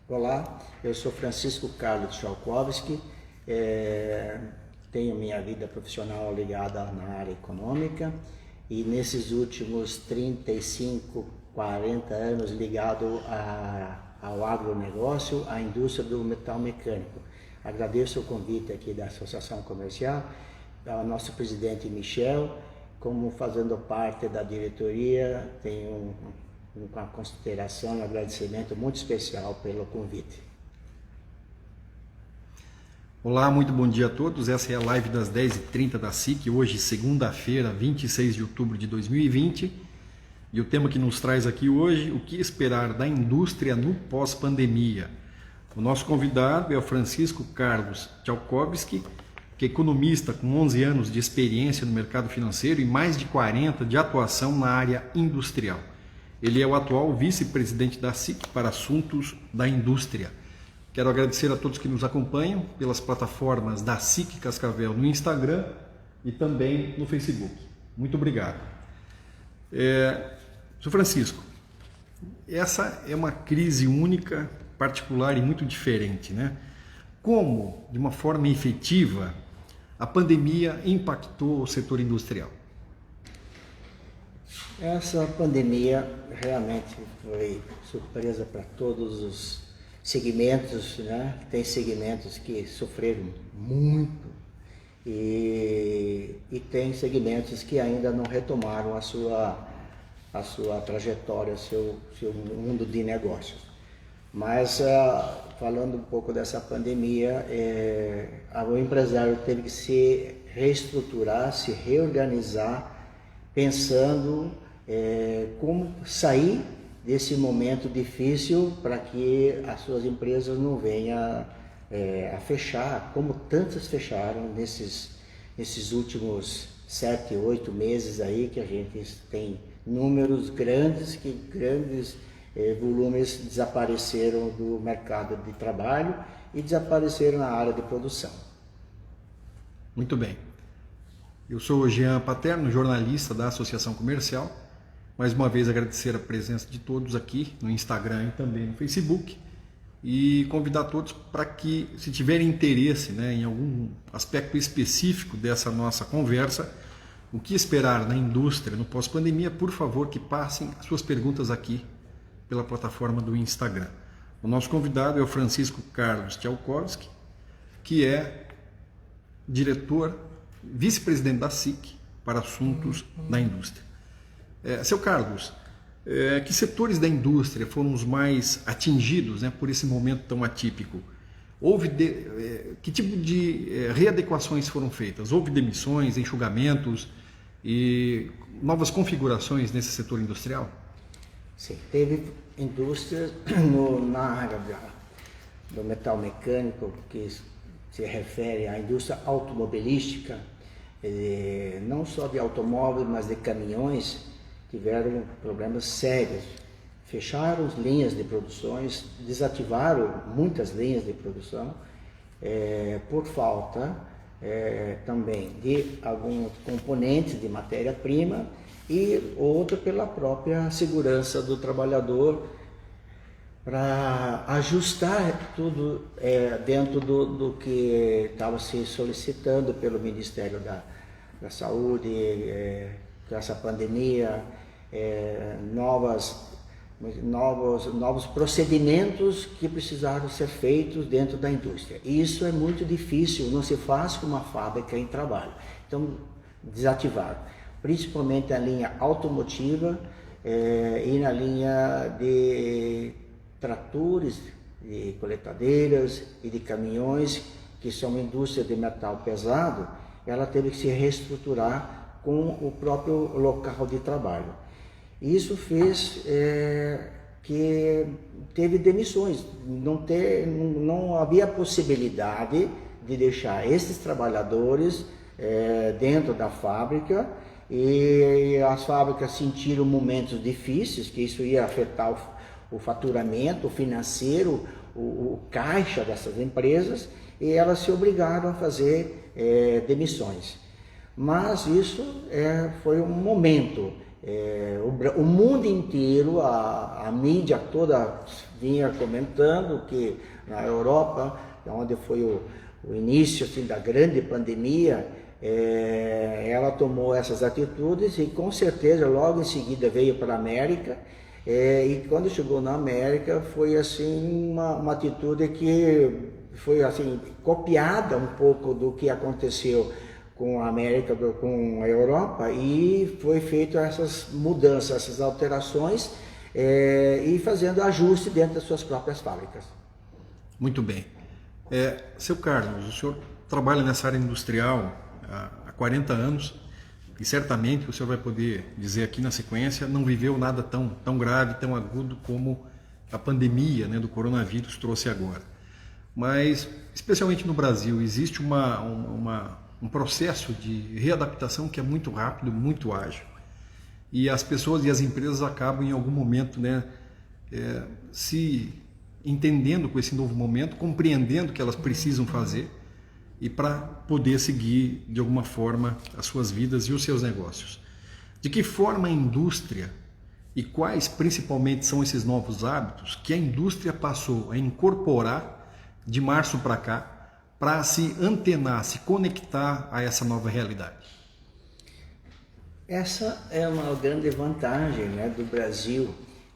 Olá, eu sou Francisco Carlos Tchaikovsky, tenho minha vida profissional ligada na área econômica e nesses últimos 35, 40 anos ligado ao agronegócio, à indústria do metal mecânico. Agradeço o convite aqui da Associação Comercial, ao nosso presidente Michel, como fazendo parte da diretoria, tenho uma consideração e um agradecimento muito especial pelo convite. Olá, muito bom dia a todos. Essa é a live das 10h30 da SIC, hoje segunda-feira, 26 de outubro de 2020. E o tema que nos traz aqui hoje, o que esperar da indústria no pós-pandemia. O nosso convidado é o Francisco Carlos Tchaikovsky, que é economista com 11 anos de experiência no mercado financeiro e mais de 40 de atuação na área industrial. Ele é o atual vice-presidente da SIC para assuntos da indústria. Quero agradecer a todos que nos acompanham pelas plataformas da SIC Cascavel no Instagram e também no Facebook. Muito obrigado. Sr. Francisco, essa é uma crise única, particular e muito diferente, né? Como, de uma forma efetiva, a pandemia impactou o setor industrial? Essa pandemia realmente foi surpresa para todos os segmentos, né? Tem segmentos que sofreram muito e tem segmentos que ainda não retomaram a sua trajetória, seu mundo de negócios. Mas falando um pouco dessa pandemia, o empresário teve que se reestruturar, se reorganizar, pensando como sair desse momento difícil para que as suas empresas não venham a fechar, como tantas fecharam nesses últimos 7, 8 meses aí, que a gente tem números grandes, grandes volumes desapareceram do mercado de trabalho e desapareceram na área de produção. Muito bem. Eu sou o Jean Paterno, jornalista da Associação Comercial. Mais uma vez agradecer a presença de todos aqui no Instagram e também no Facebook e convidar todos para que, se tiverem interesse, né, em algum aspecto específico dessa nossa conversa, o que esperar na indústria no pós-pandemia, por favor, que passem as suas perguntas aqui pela plataforma do Instagram. O nosso convidado é o Francisco Carlos Tchaikovsky, que é vice-presidente da SIC para assuntos da indústria. Seu Carlos, que setores da indústria foram os mais atingidos, né, por esse momento tão atípico? Que tipo de readequações foram feitas? Houve demissões, enxugamentos e novas configurações nesse setor industrial? Sim, teve indústrias na área do metal mecânico, que se refere à indústria automobilística, não só de automóveis, mas de caminhões, tiveram problemas sérios. Fecharam as linhas de produções, desativaram muitas linhas de produção, por falta também de alguns componentes de matéria-prima e outra pela própria segurança do trabalhador, para ajustar tudo dentro do que estava se solicitando pelo Ministério da Saúde, com essa pandemia, novos procedimentos que precisaram ser feitos dentro da indústria. E isso é muito difícil, não se faz com uma fábrica em trabalho. Então, desativaram, principalmente a linha automotiva e na linha de tratores, de coletadeiras e de caminhões, que são indústria de metal pesado. Ela teve que se reestruturar com o próprio local de trabalho. Isso fez que teve demissões, não havia possibilidade de deixar esses trabalhadores dentro da fábrica, e as fábricas sentiram momentos difíceis, que isso ia afetar o faturamento, o financeiro, o caixa dessas empresas, e elas se obrigaram a fazer demissões. Mas isso foi um momento, O mundo inteiro, a mídia toda vinha comentando que na Europa, onde foi o início assim, da grande pandemia, ela tomou essas atitudes e com certeza logo em seguida veio para a América. E quando chegou na América foi assim uma atitude que foi assim copiada um pouco do que aconteceu com a América, com a Europa, e foi feito essas mudanças, essas alterações, e fazendo ajuste dentro das suas próprias fábricas. Muito bem. Seu Carlos, o senhor trabalha nessa área industrial há 40 anos e certamente o senhor vai poder dizer aqui na sequência, não viveu nada tão grave, tão agudo como a pandemia, né, do coronavírus trouxe agora. Mas, especialmente no Brasil, existe um processo de readaptação que é muito rápido, muito ágil. E as pessoas e as empresas acabam em algum momento, né, se entendendo com esse novo momento, compreendendo o que elas precisam fazer e para poder seguir de alguma forma as suas vidas e os seus negócios. De que forma a indústria e quais principalmente são esses novos hábitos que a indústria passou a incorporar de março para cá para se antenar, se conectar a essa nova realidade? Essa é uma grande vantagem, né, do Brasil,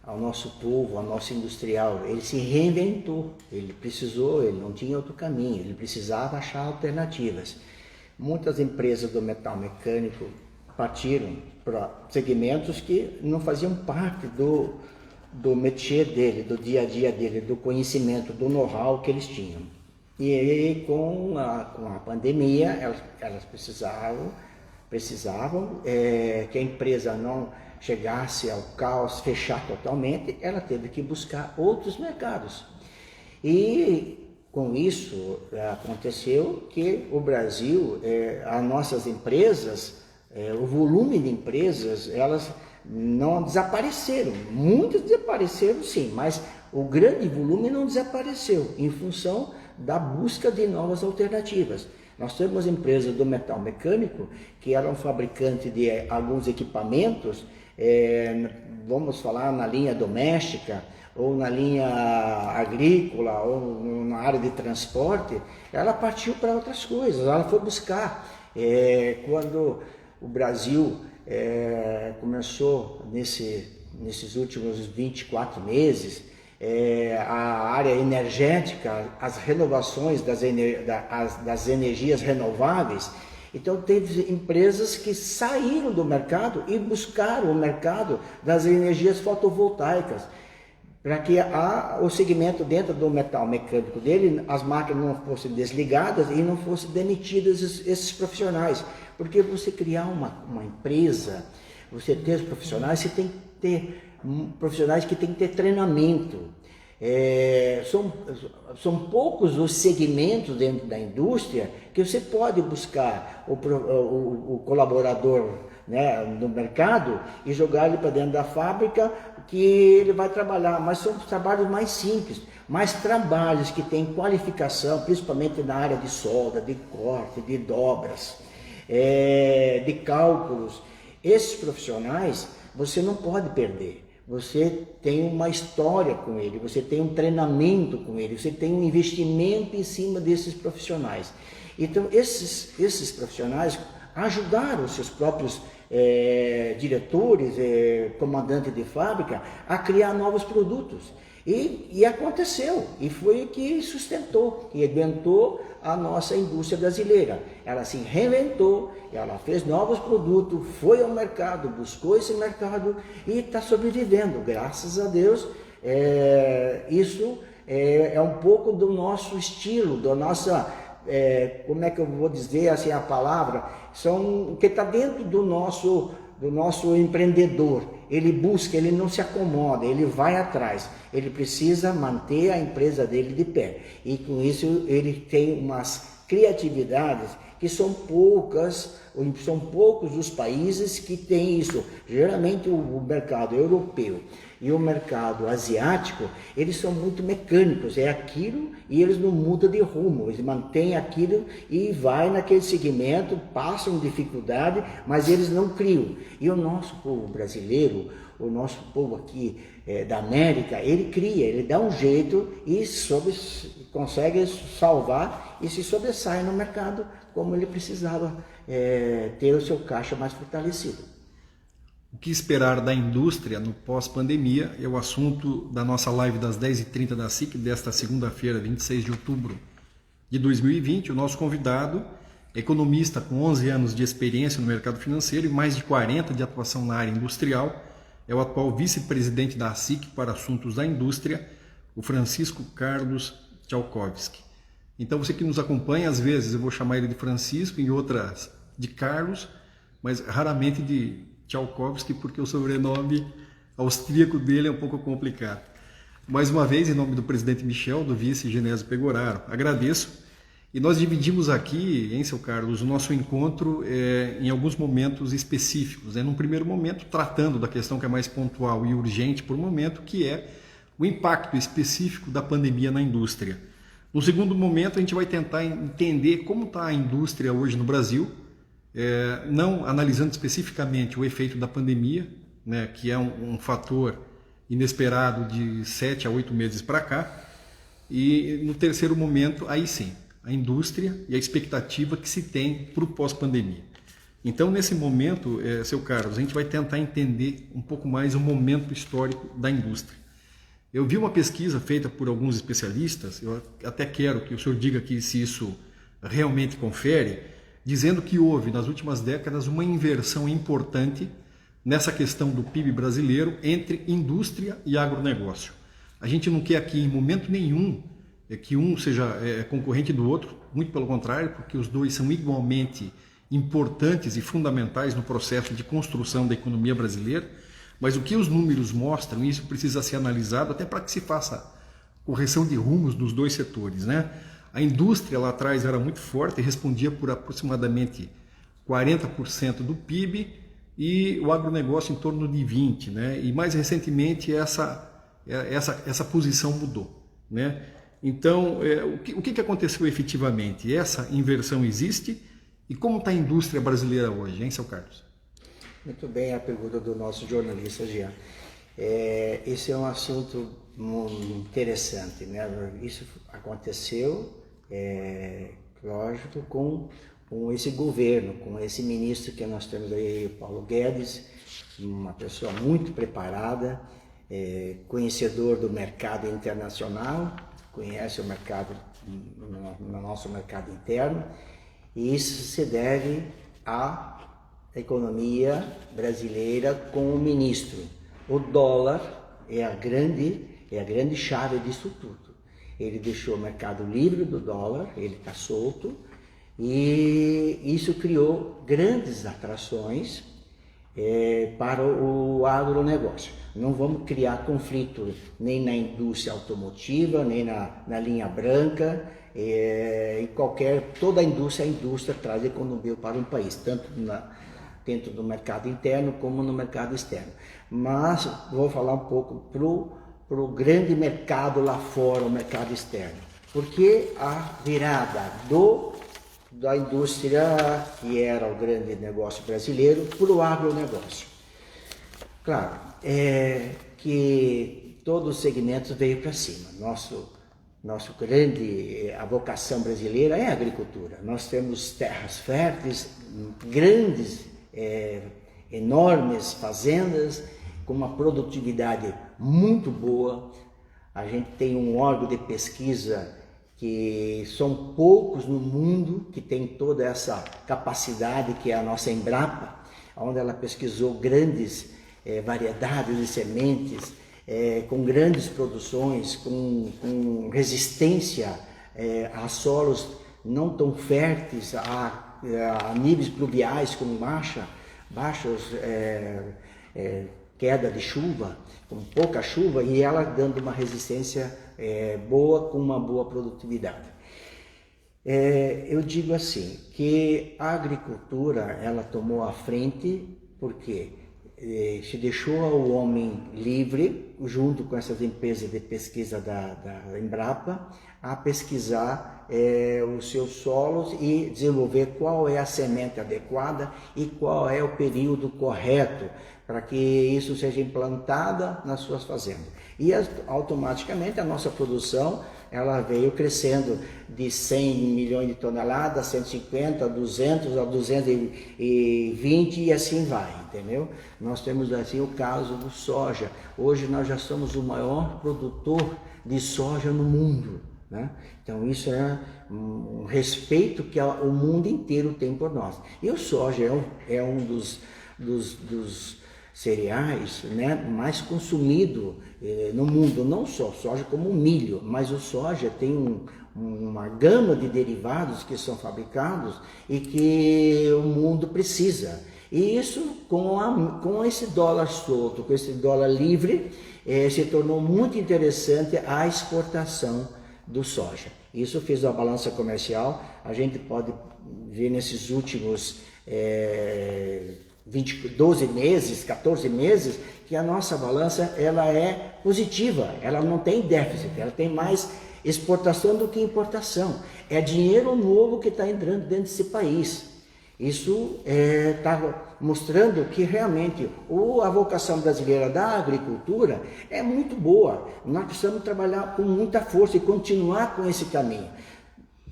ao nosso povo, ao nosso industrial. Ele se reinventou, ele não tinha outro caminho, ele precisava achar alternativas. Muitas empresas do metal mecânico partiram para segmentos que não faziam parte do métier dele, do dia a dia dele, do conhecimento, do know-how que eles tinham. E com a pandemia, elas precisavam que a empresa não chegasse ao caos, fechar totalmente, ela teve que buscar outros mercados. E com isso aconteceu que o Brasil, as nossas empresas, o volume de empresas, elas não desapareceram. Muitas desapareceram sim, mas o grande volume não desapareceu em função da busca de novas alternativas. Nós temos empresas do metal mecânico que eram fabricantes de alguns equipamentos, vamos falar na linha doméstica, ou na linha agrícola, ou na área de transporte. Ela partiu para outras coisas, ela foi buscar. Quando o Brasil começou nesses últimos 24 meses, a área energética, as renovações das energias renováveis. Então teve empresas que saíram do mercado e buscaram o mercado das energias fotovoltaicas, para que o segmento dentro do metal mecânico dele, as máquinas não fossem desligadas e não fossem demitidas esses profissionais. Porque você criar uma empresa, você ter os profissionais, você tem que ter profissionais que têm que ter treinamento. São poucos os segmentos dentro da indústria que você pode buscar o colaborador, né, no mercado e jogar ele para dentro da fábrica que ele vai trabalhar, mas são trabalhos mais simples, mas trabalhos que têm qualificação, principalmente na área de solda, de corte, de dobras, de cálculos. Esses profissionais você não pode perder. Você tem uma história com ele, você tem um treinamento com ele, você tem um investimento em cima desses profissionais. Então, esses profissionais ajudaram os seus próprios diretores, comandantes de fábrica, a criar novos produtos. E aconteceu, e foi o que sustentou, e aguentou a nossa indústria brasileira. Ela se reinventou, ela fez novos produtos, foi ao mercado, buscou esse mercado e está sobrevivendo, graças a Deus. Isso é um pouco do nosso estilo, da nossa, como é que eu vou dizer assim a palavra, que está dentro do nosso empreendedor. Ele busca, ele não se acomoda, ele vai atrás, ele precisa manter a empresa dele de pé. E com isso ele tem umas criatividades que são poucas são poucos os países que têm isso. Geralmente o mercado europeu e o mercado asiático, eles são muito mecânicos, é aquilo e eles não mudam de rumo, eles mantêm aquilo e vai naquele segmento, passam dificuldade, mas eles não criam. E o nosso povo brasileiro, o nosso povo aqui da América, ele cria, ele dá um jeito e consegue salvar e se sobressai no mercado como ele precisava ter o seu caixa mais fortalecido. O que esperar da indústria no pós-pandemia é o assunto da nossa live das 10h30 da SIC, desta segunda-feira, 26 de outubro de 2020. O nosso convidado, economista com 11 anos de experiência no mercado financeiro e mais de 40 de atuação na área industrial, é o atual vice-presidente da SIC para assuntos da indústria, o Francisco Carlos Tchaikovsky. Então você que nos acompanha, às vezes eu vou chamar ele de Francisco, em outras de Carlos, mas raramente de Tchaikovsky, porque o sobrenome austríaco dele é um pouco complicado. Mais uma vez, em nome do presidente Michel, do vice Genésio Pegoraro, agradeço. E nós dividimos aqui, hein, seu Carlos, o nosso encontro em alguns momentos específicos. Num primeiro momento, tratando da questão que é mais pontual e urgente por momento, que é o impacto específico da pandemia na indústria. No segundo momento, a gente vai tentar entender como está a indústria hoje no Brasil, não analisando especificamente o efeito da pandemia, né, que é um fator inesperado de 7 a 8 meses para cá, e no terceiro momento, aí sim, a indústria e a expectativa que se tem para o pós-pandemia. Então, nesse momento, seu Carlos, a gente vai tentar entender um pouco mais o momento histórico da indústria. Eu vi uma pesquisa feita por alguns especialistas, eu até quero que o senhor diga aqui se isso realmente confere, dizendo que houve, nas últimas décadas, uma inversão importante nessa questão do PIB brasileiro entre indústria e agronegócio. A gente não quer aqui, em momento nenhum, que um seja concorrente do outro, muito pelo contrário, porque os dois são igualmente importantes e fundamentais no processo de construção da economia brasileira, mas o que os números mostram, isso precisa ser analisado até para que se faça correção de rumos dos dois setores, né? A indústria lá atrás era muito forte, respondia por aproximadamente 40% do PIB e o agronegócio em torno de 20%, né? E mais recentemente essa posição mudou, né? Então, o que aconteceu efetivamente? Essa inversão existe e como está a indústria brasileira hoje, hein, seu Carlos? Muito bem a pergunta do nosso jornalista, Jean. Esse é um assunto interessante, né? Isso aconteceu, lógico, com esse governo, com esse ministro que nós temos aí, Paulo Guedes, uma pessoa muito preparada, conhecedor do mercado internacional, conhece o mercado, no nosso mercado interno, e isso se deve à economia brasileira com o ministro. O dólar é a grande chave disso tudo. Ele deixou o mercado livre do dólar, ele está solto, e isso criou grandes atrações para o agronegócio. Não vamos criar conflito nem na indústria automotiva, nem na linha branca, toda a indústria traz economia para um país, tanto dentro do mercado interno como no mercado externo. Mas vou falar um pouco para o grande mercado lá fora, o mercado externo. Porque a virada da indústria, que era o grande negócio brasileiro, para o agronegócio. Claro, que todos os segmentos veio para cima. A vocação brasileira é a agricultura. Nós temos terras férteis, grandes, enormes fazendas, com uma produtividade muito boa. A gente tem um órgão de pesquisa que são poucos no mundo que tem toda essa capacidade, que é a nossa Embrapa, onde ela pesquisou grandes variedades de sementes, com grandes produções, com resistência a solos não tão férteis, a níveis pluviais com baixas queda de chuva, com pouca chuva, e ela dando uma resistência boa com uma boa produtividade. Eu digo assim, que a agricultura, ela tomou a frente porque se deixou o homem livre, junto com essas empresas de pesquisa da Embrapa, a pesquisar os seus solos e desenvolver qual é a semente adequada e qual é o período correto para que isso seja implantada nas suas fazendas. E automaticamente a nossa produção ela veio crescendo de 100 milhões de toneladas, 150, 200, a 220 e assim vai, entendeu? Nós temos assim o caso do soja. Hoje nós já somos o maior produtor de soja no mundo, né? Então isso é um respeito que o mundo inteiro tem por nós. E o soja é um dos cereais, né, mais consumido no mundo, não só soja como o milho, mas o soja tem uma gama de derivados que são fabricados e que o mundo precisa. E isso com esse dólar solto, com esse dólar livre, se tornou muito interessante a exportação do soja. Isso fez uma balança comercial, a gente pode ver nesses últimos 12 meses, 14 meses, que a nossa balança ela é positiva, ela não tem déficit, ela tem mais exportação do que importação. É dinheiro novo que está entrando dentro desse país. Isso está mostrando que realmente a vocação brasileira da agricultura é muito boa. Nós precisamos trabalhar com muita força e continuar com esse caminho.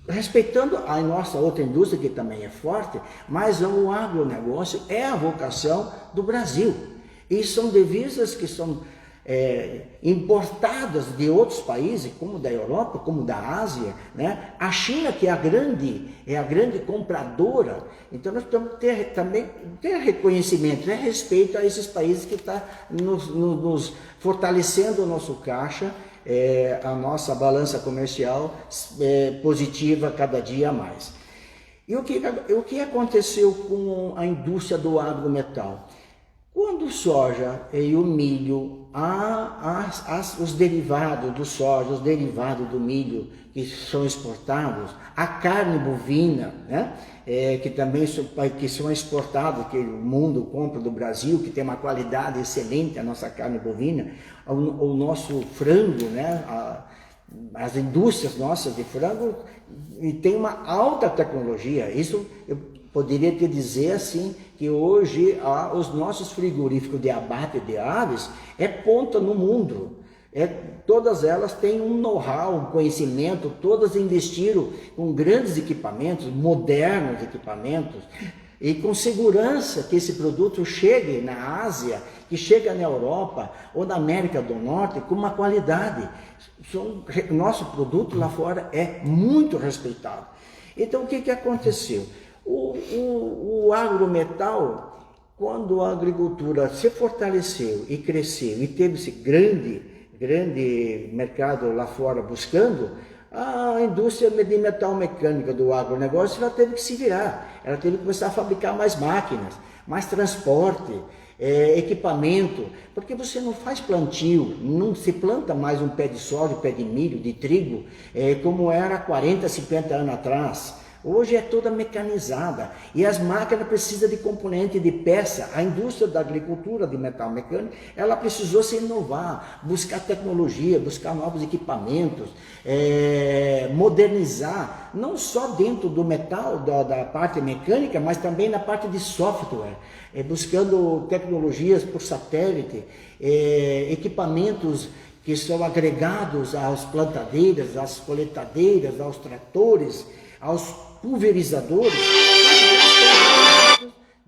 Respeitando a nossa outra indústria, que também é forte, mas o agronegócio é a vocação do Brasil. E são divisas que são importadas de outros países, como da Europa, como da Ásia, né? A China, que é a grande compradora. Então nós temos que também ter reconhecimento, respeito a esses países que estão nos fortalecendo o nosso caixa, a nossa balança comercial positiva cada dia mais. E o que aconteceu com a indústria do agrometal? Quando o soja e o milho, os derivados do soja, os derivados do milho que são exportados, a carne bovina, né, que também são exportados, que o mundo compra do Brasil, que tem uma qualidade excelente, a nossa carne bovina, o nosso frango, né, as indústrias nossas de frango, e tem uma alta tecnologia. Isso eu poderia te dizer assim, que hoje os nossos frigoríficos de abate de aves é ponta no mundo. Todas elas têm um know-how, um conhecimento, todas investiram com grandes equipamentos, modernos equipamentos, e com segurança que esse produto chegue na Ásia, que chega na Europa ou na América do Norte com uma qualidade. Nosso produto lá fora é muito respeitado. Então o que aconteceu? O agrometal, quando a agricultura se fortaleceu e cresceu e teve esse grande mercado lá fora buscando, a indústria de metal mecânica do agronegócio ela teve que se virar, ela teve que começar a fabricar mais máquinas, mais transporte, equipamento, porque você não faz plantio, não se planta mais um pé de soja, um pé de milho, de trigo, como era 40, 50 anos atrás. Hoje é toda mecanizada e as máquinas precisam de componente de peça. A indústria da agricultura de metal mecânico, ela precisou se inovar, buscar tecnologia, buscar novos equipamentos, modernizar, não só dentro do metal, da parte mecânica, mas também na parte de software, buscando tecnologias por satélite, equipamentos que são agregados às plantadeiras, às coletadeiras, aos tratores, aos pulverizadores,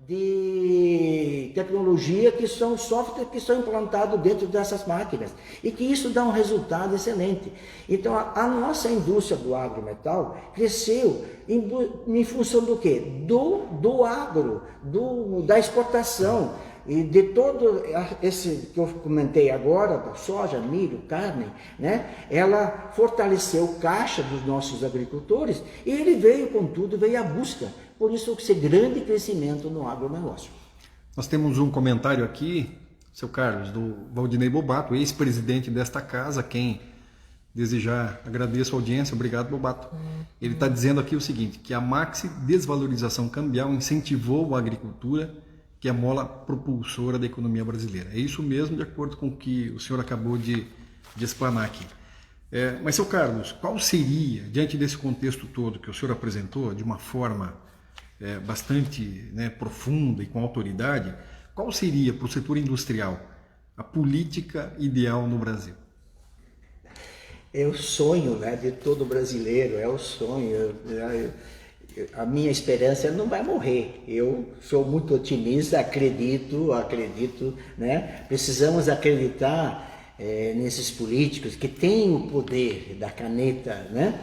de tecnologia que são softwares que são implantados dentro dessas máquinas e que isso dá um resultado excelente. Então a nossa indústria do agrometal cresceu em função do quê? Do agro, da exportação. E de todo esse que eu comentei agora, da soja, milho, carne, né, ela fortaleceu o caixa dos nossos agricultores e ele veio com tudo, veio à busca. Por isso, esse grande crescimento no agronegócio. Nós temos um comentário aqui, seu Carlos, do Valdinei Bobato, ex-presidente desta casa, quem Desde já agradeço a audiência, obrigado, Bobato. Ele está dizendo aqui o seguinte, que a maxi desvalorização cambial incentivou a agricultura, que é a mola propulsora da economia brasileira. É isso mesmo, de acordo com o que o senhor acabou de explanar aqui. Mas, seu Carlos, qual seria, diante desse contexto todo que o senhor apresentou, de uma forma bastante profunda e com autoridade, qual seria para o setor industrial a política ideal no Brasil? É o sonho, né, de todo brasileiro, é o sonho. A minha esperança não vai morrer. Eu sou muito otimista, acredito, né? Precisamos acreditar nesses políticos que têm o poder da caneta, né?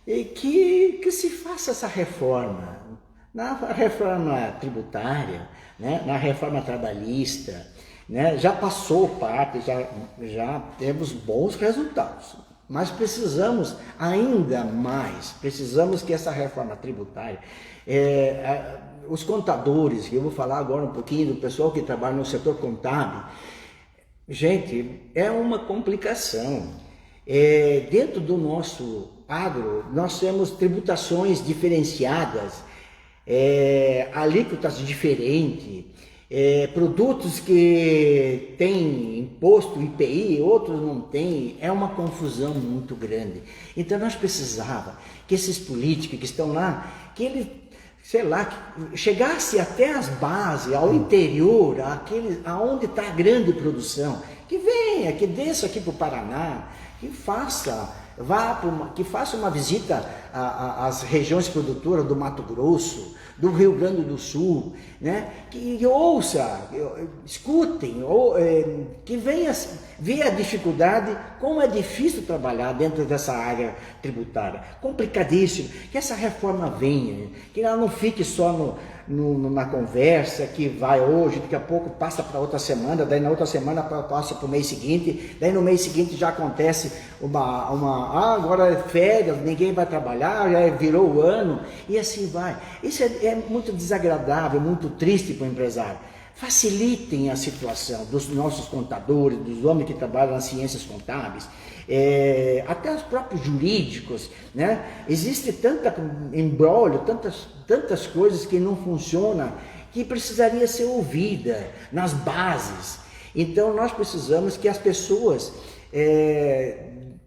E que se faça essa reforma, na reforma tributária, né? Na reforma trabalhista, né? Já passou parte, já temos bons resultados. Mas precisamos ainda mais, precisamos que essa reforma tributária, os contadores, eu vou falar agora um pouquinho do pessoal que trabalha no setor contábil, gente, é uma complicação. Dentro do nosso agro, nós temos tributações diferenciadas, alíquotas diferentes, produtos que têm imposto IPI, outros não têm, é uma confusão muito grande. Então nós precisávamos que esses políticos que estão lá, que eles, sei lá, que chegasse até as bases, ao interior, aonde está a grande produção, que venha, que desça aqui para o Paraná, que faça uma visita às regiões produtoras do Mato Grosso, do Rio Grande do Sul, né? Que ouça, escutem, que venha ver a dificuldade, como é difícil trabalhar dentro dessa área tributária, complicadíssimo, que essa reforma venha, que ela não fique só na conversa, que vai hoje, daqui a pouco passa para outra semana, daí na outra semana passa para o mês seguinte, daí no mês seguinte já acontece agora é férias, ninguém vai trabalhar, já virou o ano, e assim vai. Isso é muito desagradável, muito triste para o empresário. Facilitem a situação dos nossos contadores, dos homens que trabalham nas ciências contábeis, até os próprios jurídicos, né? Existe tanto embrólio, tantas coisas que não funcionam, que precisaria ser ouvida nas bases. Então nós precisamos que as pessoas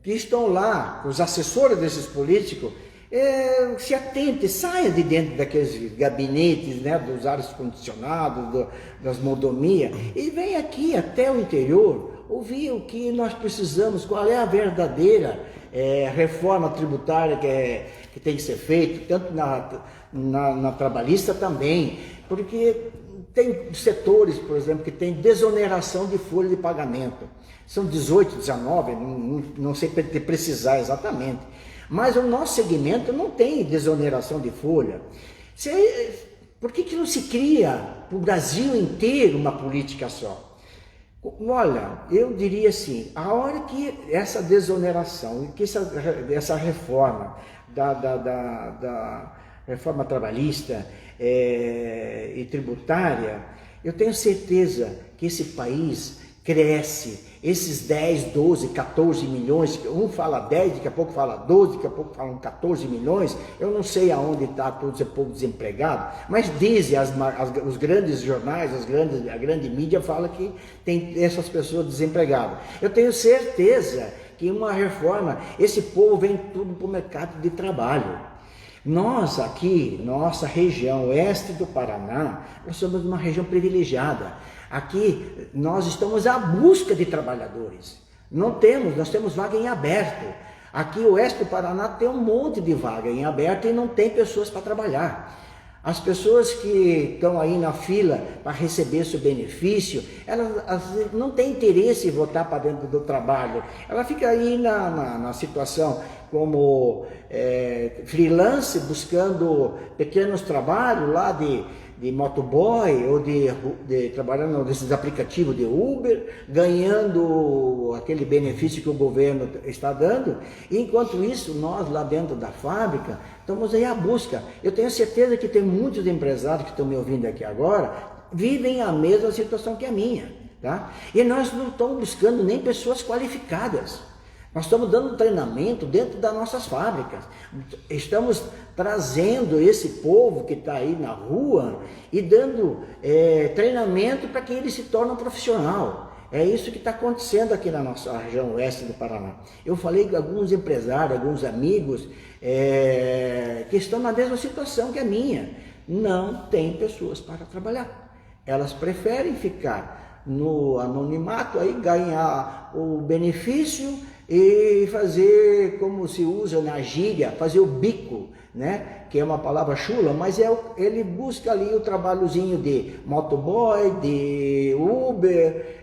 que estão lá, os assessores desses políticos, se atentem, saiam de dentro daqueles gabinetes, né, dos ares condicionados, das mordomias, e venham aqui até o interior, ouvir o que nós precisamos, qual é a verdadeira reforma tributária que tem que ser feita, tanto na trabalhista também, porque tem setores, por exemplo, que tem desoneração de folha de pagamento. São 18, 19, não sei precisar exatamente. Mas o nosso segmento não tem desoneração de folha. Por que não se cria para o Brasil inteiro uma política só? Olha, eu diria assim, a hora que essa desoneração, que essa reforma da reforma trabalhista e tributária, eu tenho certeza que esse país cresce, esses 10, 12, 14 milhões, um fala 10, daqui a pouco fala 12, daqui a pouco falam 14 milhões, eu não sei aonde está todo esse povo desempregado, mas dizem os grandes jornais, a grande mídia fala que tem essas pessoas desempregadas. Eu tenho certeza que uma reforma, esse povo vem tudo para o mercado de trabalho. Nós aqui, nossa região oeste do Paraná, nós somos uma região privilegiada. Aqui nós estamos à busca de trabalhadores. Nós temos vaga em aberto. Aqui o oeste do Paraná tem um monte de vaga em aberto e não tem pessoas para trabalhar. As pessoas que estão aí na fila para receber seu benefício, elas não têm interesse em voltar para dentro do trabalho. Ela fica aí na situação como freelance, buscando pequenos trabalhos lá de motoboy ou trabalhando nesses aplicativos de Uber, ganhando aquele benefício que o governo está dando. E enquanto isso, nós lá dentro da fábrica estamos aí à busca. Eu tenho certeza que tem muitos empresários que estão me ouvindo aqui agora, vivem a mesma situação que a minha, tá? E nós não estamos buscando nem pessoas qualificadas. Nós estamos dando treinamento dentro das nossas fábricas. Estamos trazendo esse povo que está aí na rua e dando treinamento para que ele se torne um profissional. É isso que está acontecendo aqui na nossa região oeste do Paraná. Eu falei com alguns empresários, alguns amigos que estão na mesma situação que a minha. Não tem pessoas para trabalhar. Elas preferem ficar no anonimato, aí ganhar o benefício e fazer, como se usa na gíria, fazer o bico, né? Que é uma palavra chula, mas ele busca ali o trabalhozinho de motoboy, de Uber,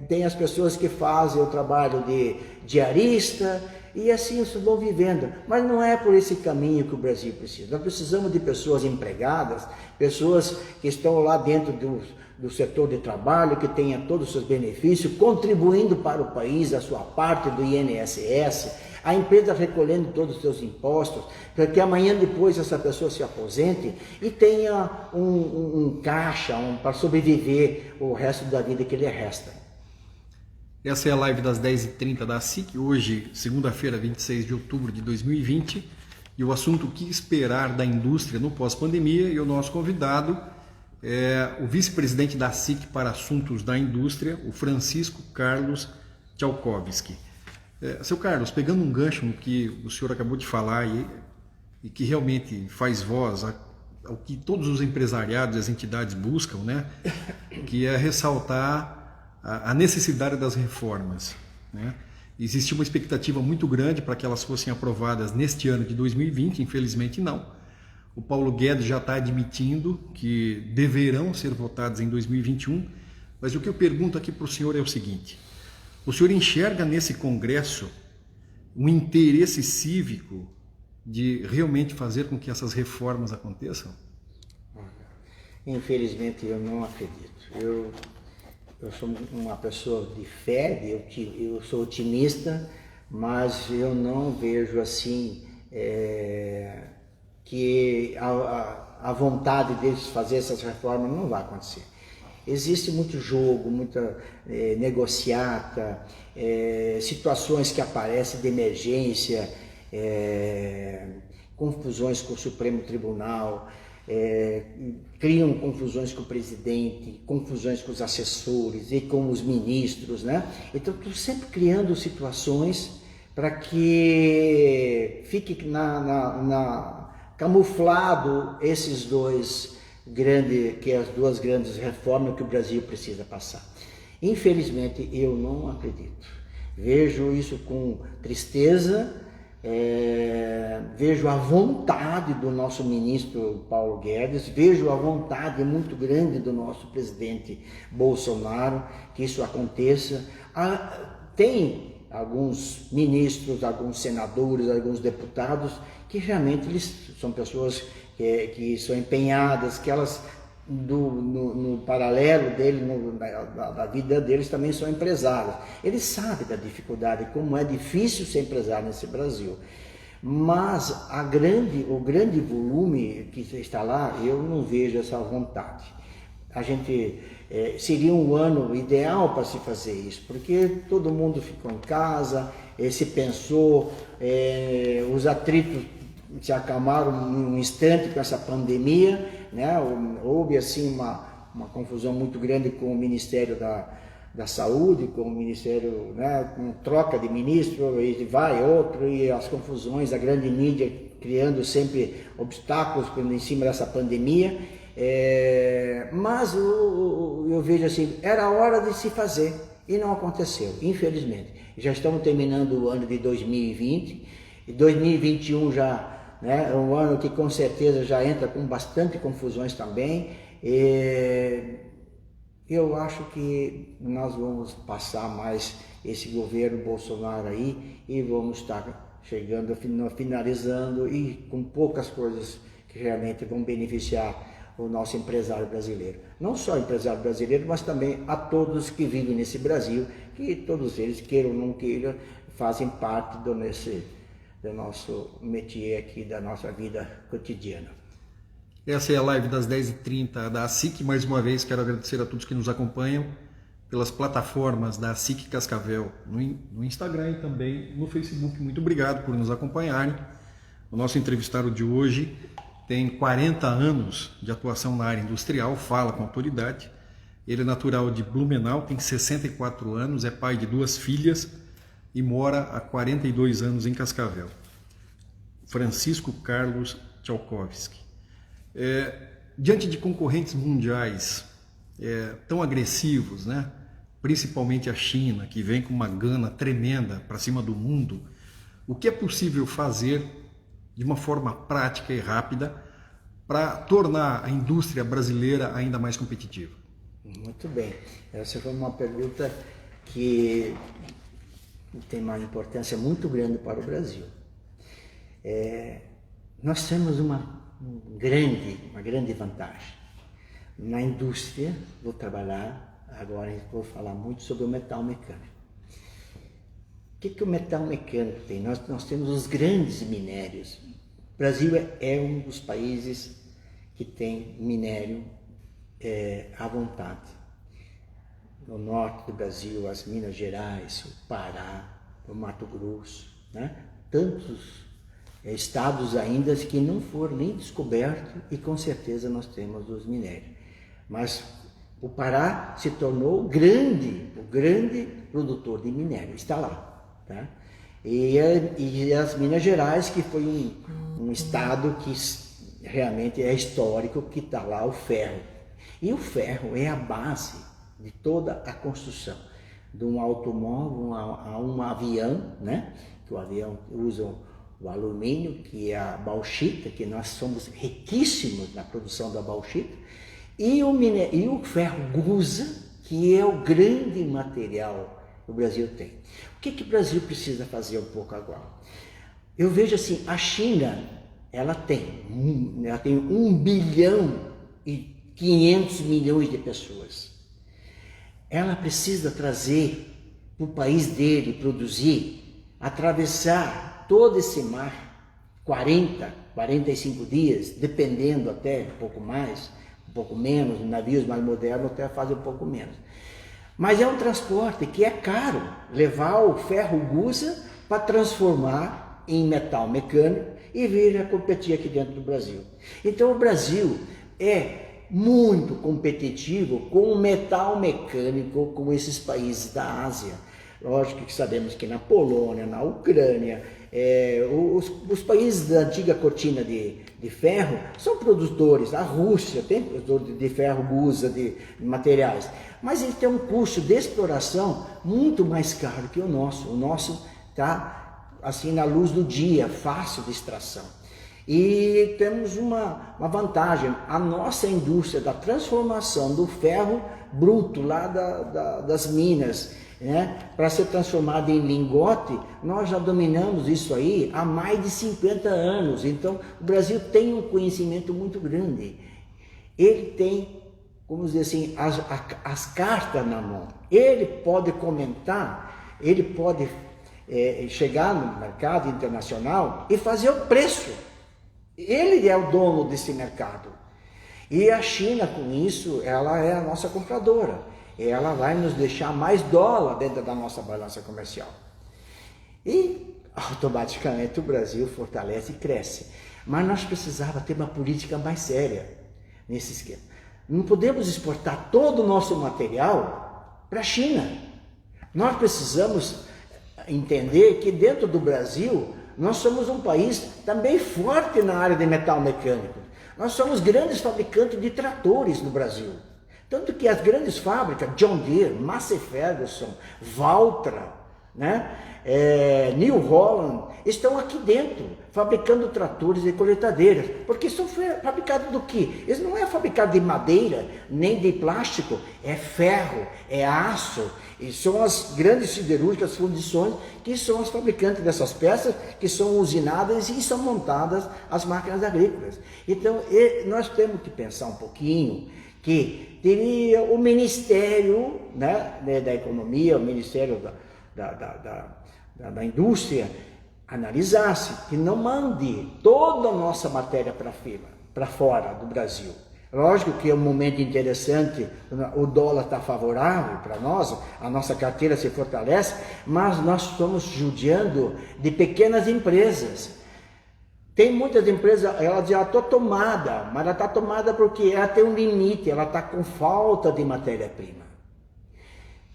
tem as pessoas que fazem o trabalho de diarista, e assim vão vivendo. Mas não é por esse caminho que o Brasil precisa. Nós precisamos de pessoas empregadas, pessoas que estão lá dentro do setor de trabalho, que tenha todos os seus benefícios, contribuindo para o país a sua parte do INSS, a empresa recolhendo todos os seus impostos, para que amanhã depois essa pessoa se aposente e tenha um caixa para sobreviver o resto da vida que lhe resta. Essa é a live das 10h30 da SIC, hoje, segunda-feira, 26 de outubro de 2020, e o assunto: o que esperar da indústria no pós-pandemia, e o nosso convidado é o vice-presidente da SIC para assuntos da indústria, o Francisco Carlos Tchaikovsky. Seu Carlos, pegando um gancho no que o senhor acabou de falar e que realmente faz voz ao que todos os empresariados e as entidades buscam, né? Que é ressaltar a necessidade das reformas, né? Existe uma expectativa muito grande para que elas fossem aprovadas neste ano de 2020, infelizmente não. O Paulo Guedes já está admitindo que deverão ser votadas em 2021, mas o que eu pergunto aqui para o senhor é o seguinte: o senhor enxerga nesse Congresso um interesse cívico de realmente fazer com que essas reformas aconteçam? Infelizmente eu não acredito. Eu sou uma pessoa de fé, eu sou otimista, mas eu não vejo assim que a vontade deles fazer essas reformas não vai acontecer. Existe muito jogo, muita negociata, situações que aparecem de emergência, confusões com o Supremo Tribunal, criam confusões com o presidente, confusões com os assessores e com os ministros, né? Então, estou sempre criando situações para que fique camuflado esses dois as duas grandes reformas que o Brasil precisa passar. Infelizmente, eu não acredito. Vejo isso com tristeza, vejo a vontade do nosso ministro Paulo Guedes, vejo a vontade muito grande do nosso presidente Bolsonaro que isso aconteça. Tem alguns ministros, alguns senadores, alguns deputados que realmente eles são pessoas que são empenhadas, que elas no paralelo dele, da vida deles, também são empresários. Eles sabem da dificuldade, como é difícil ser empresário nesse Brasil. Mas o grande volume que está lá, eu não vejo essa vontade. Seria um ano ideal para se fazer isso, porque todo mundo ficou em casa, se pensou, os atritos se acalmaram num instante com essa pandemia, né? Houve assim uma confusão muito grande com o Ministério da Saúde, com o Ministério, né? Com troca de ministro, e vai outro, e as confusões, a grande mídia criando sempre obstáculos em cima dessa pandemia, mas eu vejo assim, era hora de se fazer e não aconteceu, infelizmente. Já estamos terminando o ano de 2020, e 2021 já é um ano que com certeza já entra com bastante confusões também. Eu acho que nós vamos passar mais esse governo Bolsonaro aí e vamos estar chegando, finalizando e com poucas coisas que realmente vão beneficiar o nosso empresário brasileiro. Não só o empresário brasileiro, mas também a todos que vivem nesse Brasil, que todos eles, queiram ou não queiram, fazem parte do nosso métier aqui, da nossa vida cotidiana. Essa é a live das 10h30 da SIC. Mais uma vez quero agradecer a todos que nos acompanham. pelas plataformas da SIC Cascavel no Instagram e também no Facebook. Muito obrigado por nos acompanharem. O nosso entrevistado de hoje tem 40 anos de atuação na área industrial, fala com autoridade. Ele é natural de Blumenau, tem 64 anos, é pai de 2 filhas e mora há 42 anos em Cascavel. Francisco Carlos Tchaikovsky. Diante de concorrentes mundiais tão agressivos, né? Principalmente a China, que vem com uma gana tremenda para cima do mundo, o que é possível fazer de uma forma prática e rápida para tornar a indústria brasileira ainda mais competitiva? Muito bem. Essa foi uma pergunta que tem uma importância muito grande para o Brasil. Nós temos uma grande vantagem. Na indústria, vou trabalhar, agora vou falar muito sobre o metal mecânico. O que o metal mecânico tem? Nós temos os grandes minérios. O Brasil é um dos países que tem minério à vontade. No norte do Brasil, as Minas Gerais, o Pará, o Mato Grosso, né? Tantos estados ainda que não foram nem descobertos e com certeza nós temos os minérios. Mas o Pará se tornou o grande produtor de minério, está lá. Tá? E as Minas Gerais, que foi um estado que realmente é histórico, que está lá o ferro. E o ferro é a base de toda a construção, de um automóvel a um avião, né? Que o avião usa o alumínio, que é a bauxita, que nós somos riquíssimos na produção da bauxita, e o ferro gusa, que é o grande material que o Brasil tem. O que o Brasil precisa fazer um pouco agora? Eu vejo assim, a China, ela tem 1 bilhão e 500 milhões de pessoas. Ela precisa trazer para o país dele produzir, atravessar todo esse mar, 45 dias, dependendo até um pouco mais, um pouco menos, navios mais modernos até fazem um pouco menos. Mas é um transporte que é caro, levar o ferro gusa para transformar em metal mecânico e vir a competir aqui dentro do Brasil. Então o Brasil é muito competitivo com o metal mecânico com esses países da Ásia. Lógico que sabemos que na Polônia, na Ucrânia, os países da antiga cortina de ferro são produtores. A Rússia tem produtor de ferro gusa, de materiais, mas ele tem um custo de exploração muito mais caro que o nosso. O nosso está assim na luz do dia, fácil de extração. E temos uma vantagem, a nossa indústria da transformação do ferro bruto lá das minas, né, para ser transformado em lingote, nós já dominamos isso aí há mais de 50 anos. Então o Brasil tem um conhecimento muito grande. Ele tem, vamos dizer assim, as cartas na mão. Ele pode comentar, ele pode chegar no mercado internacional e fazer o preço. Ele é o dono desse mercado. E a China, com isso, ela é a nossa compradora. Ela vai nos deixar mais dólar dentro da nossa balança comercial. E automaticamente o Brasil fortalece e cresce. Mas nós precisávamos ter uma política mais séria nesse esquema. Não podemos exportar todo o nosso material para a China. Nós precisamos entender que dentro do Brasil nós somos um país também forte na área de metal mecânico. Nós somos grandes fabricantes de tratores no Brasil. Tanto que as grandes fábricas, John Deere, Massey Ferguson, Valtra, né? New Holland, estão aqui dentro, fabricando tratores e colheitadeiras. Porque são fabricados do quê? Eles não é fabricado de madeira, nem de plástico, é ferro, é aço. E são as grandes siderúrgicas, fundições, que são as fabricantes dessas peças, que são usinadas e são montadas as máquinas agrícolas. Então, nós temos que pensar um pouquinho que teria o Ministério, né, da Economia, o Ministério da Indústria, analisasse que não mande toda a nossa matéria para fora do Brasil. Lógico que é um momento interessante, o dólar está favorável para nós, a nossa carteira se fortalece, mas nós estamos judiando de pequenas empresas. Tem muitas empresas, ela já está tomada, mas ela está tomada porque ela tem um limite, ela está com falta de matéria-prima.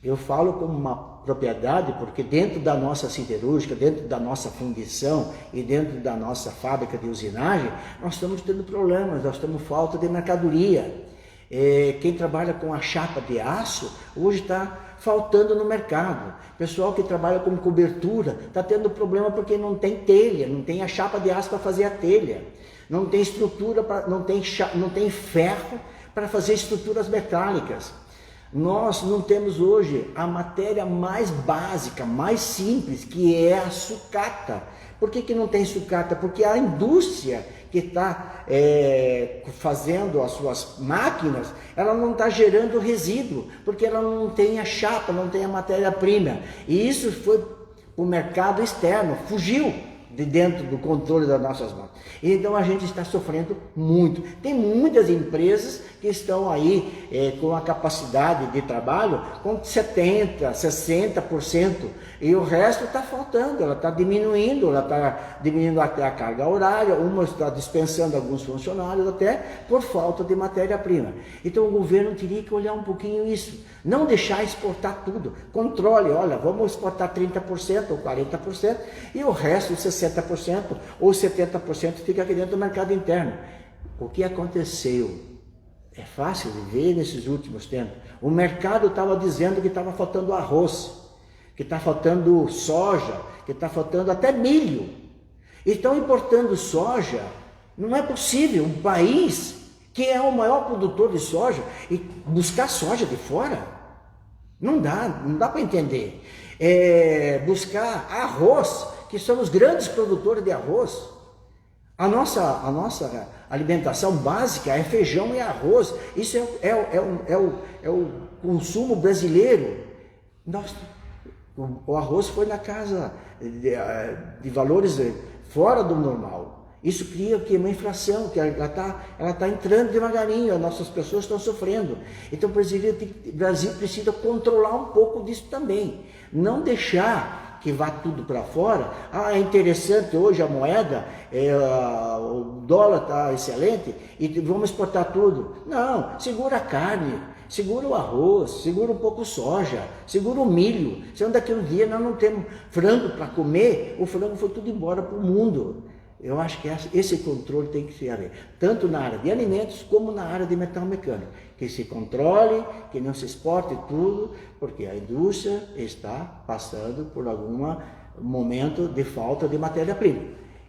Eu falo como uma propriedade porque dentro da nossa siderúrgica, dentro da nossa fundição e dentro da nossa fábrica de usinagem, nós estamos tendo problemas, nós temos falta de mercadoria. Quem trabalha com a chapa de aço, hoje está faltando no mercado. Pessoal que trabalha com cobertura, está tendo problema porque não tem telha, não tem a chapa de aço para fazer a telha, não tem estrutura, não tem ferro para fazer estruturas metálicas. Nós não temos hoje a matéria mais básica, mais simples, que é a sucata. Por que não tem sucata? Porque a indústria que está fazendo as suas máquinas, ela não está gerando resíduo, porque ela não tem a chapa, não tem a matéria-prima. E isso foi para o mercado externo, fugiu de dentro do controle das nossas mãos. Então a gente está sofrendo muito. Tem muitas empresas que estão aí com a capacidade de trabalho com 70%, 60%, e o resto está faltando, ela está diminuindo até a carga horária, uma está dispensando alguns funcionários até por falta de matéria-prima. Então o governo teria que olhar um pouquinho isso, não deixar exportar tudo, controle, olha, vamos exportar 30% ou 40% e o resto, 60% ou 70% fica aqui dentro do mercado interno. O que aconteceu? É fácil de ver nesses últimos tempos. O mercado estava dizendo que estava faltando arroz, que está faltando soja, que está faltando até milho. E estão importando soja. Não é possível um país que é o maior produtor de soja e buscar soja de fora. Não dá para entender. Buscar arroz, que somos grandes produtores de arroz. A nossa alimentação básica é feijão e arroz. Isso é o consumo brasileiro. O arroz foi na casa de valores fora do normal. Isso cria uma inflação, que ela tá entrando devagarinho, as nossas pessoas estão sofrendo. Então o Brasil precisa controlar um pouco disso também. Não deixar que vá tudo para fora. É interessante hoje a moeda, o dólar está excelente e vamos exportar tudo. Não, segura a carne, segura o arroz, segura um pouco soja, segura o milho. Se daqui a um dia nós não temos frango para comer, o frango foi tudo embora para o mundo. Eu acho que esse controle tem que ser tanto na área de alimentos como na área de metal mecânico. Que se controle, que não se exporte tudo, porque a indústria está passando por algum momento de falta de matéria-prima.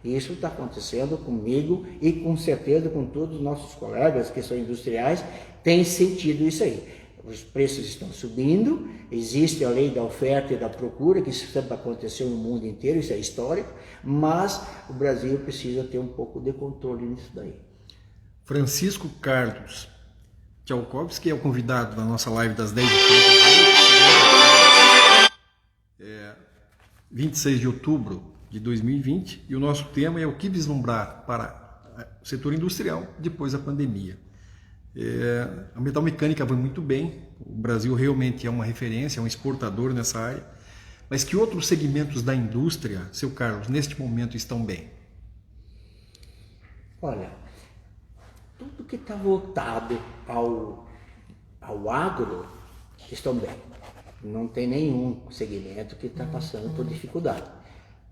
Isso está acontecendo comigo e com certeza com todos os nossos colegas que são industriais, têm sentido isso aí. Os preços estão subindo, existe a lei da oferta e da procura, que isso sempre aconteceu no mundo inteiro, isso é histórico, mas o Brasil precisa ter um pouco de controle nisso daí. Francisco Carlos Tchaikovsky é o convidado da nossa live das 10h30. 26 de outubro de 2020, e o nosso tema é o que vislumbrar para o setor industrial depois da pandemia. A metal mecânica vai muito bem, o Brasil realmente é uma referência, é um exportador nessa área, mas que outros segmentos da indústria, seu Carlos, neste momento estão bem? Olha, tudo que está voltado ao agro estão bem. Não tem nenhum segmento que está passando por dificuldade.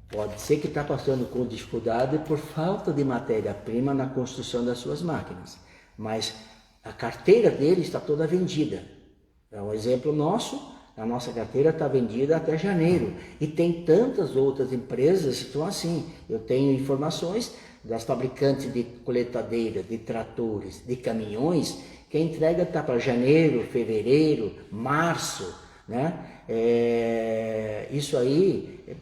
Pode ser que está passando por dificuldade por falta de matéria-prima na construção das suas máquinas, mas a carteira dele está toda vendida. É um exemplo nosso, a nossa carteira está vendida até janeiro. E tem tantas outras empresas que estão assim. Eu tenho informações das fabricantes de coletadeira, de tratores, de caminhões, que a entrega está para janeiro, fevereiro, março, né? Isso aí,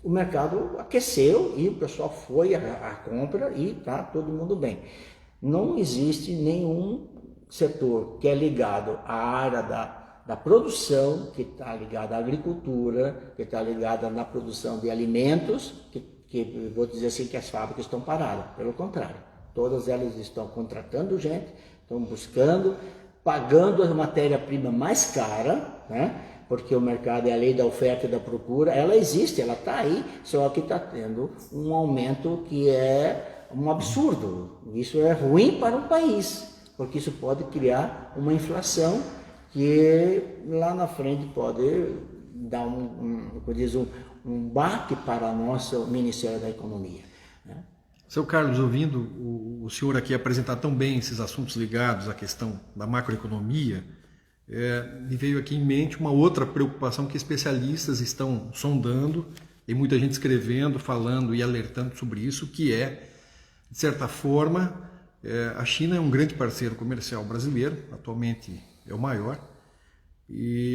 o mercado aqueceu e o pessoal foi à compra e está todo mundo bem. Não existe nenhum setor que é ligado à área da produção, que está ligado à agricultura, que está ligado na produção de alimentos, que vou dizer assim que as fábricas estão paradas, pelo contrário, Todas elas estão contratando gente, estão buscando, pagando a matéria-prima mais cara, né? Porque o mercado é a lei da oferta e da procura, ela existe, ela está aí, só que está tendo um aumento que é um absurdo. Isso é ruim para o país, porque isso pode criar uma inflação que lá na frente pode dar um baque para o nosso Ministério da Economia, né? Seu Carlos, ouvindo o senhor aqui apresentar tão bem esses assuntos ligados à questão da macroeconomia, me veio aqui em mente uma outra preocupação que especialistas estão sondando, tem muita gente escrevendo, falando e alertando sobre isso, que é, de certa forma, a China é um grande parceiro comercial brasileiro, atualmente é o maior,